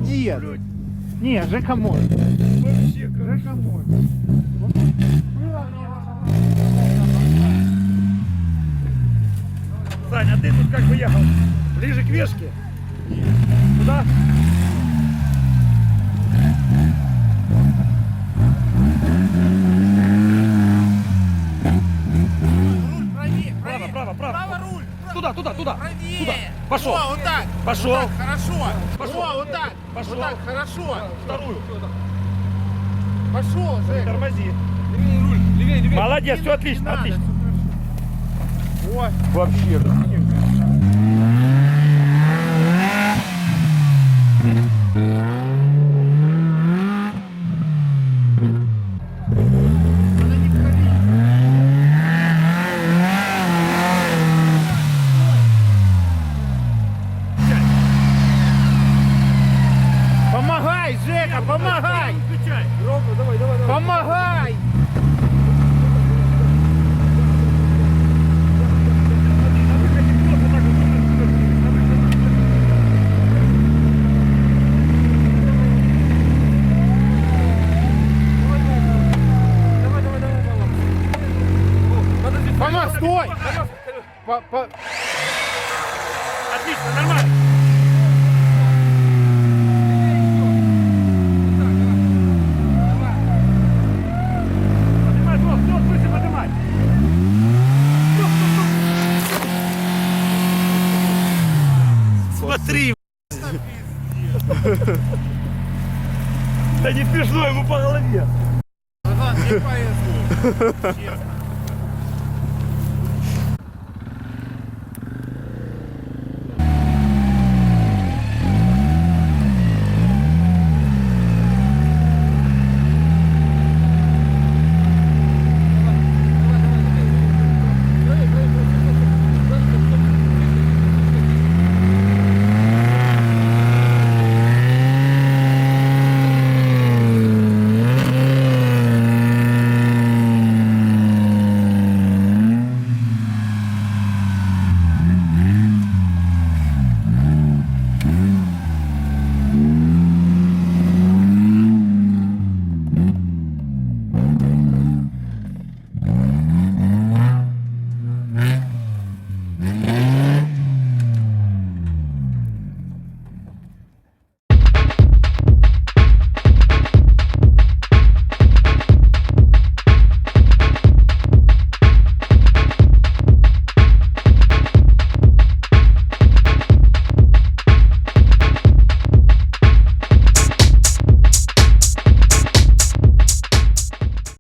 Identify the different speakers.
Speaker 1: Молодец. Не, Жека может.
Speaker 2: Вообще,
Speaker 1: Жека может.
Speaker 2: Саня, а ты тут как бы ехал? Ближе к вешке? Куда? Право, право, право.
Speaker 3: Право руль.
Speaker 2: Туда, туда, туда.
Speaker 3: Правее.
Speaker 2: Туда. Пошел.
Speaker 3: О, вот так.
Speaker 2: Пошел.
Speaker 3: Вот так, хорошо.
Speaker 2: Пошел.
Speaker 3: О, вот так.
Speaker 2: Пошел.
Speaker 3: Вот так, хорошо.
Speaker 2: Вторую.
Speaker 3: Пошел, Жек.
Speaker 2: Тормози.
Speaker 4: Левее, левее.
Speaker 2: Молодец, все отлично, отлично.
Speaker 3: Ой.
Speaker 2: Вообще.
Speaker 1: Помогай, Жека, помогай.
Speaker 2: Включай.
Speaker 4: Давай, давай, давай.
Speaker 1: Помогай. Помогай, стой.
Speaker 2: Отлично, нормально. Поднимай, все, выше поднимай. Смотри. Да не смешно ему по голове.
Speaker 3: Братан, не повезло. Честно.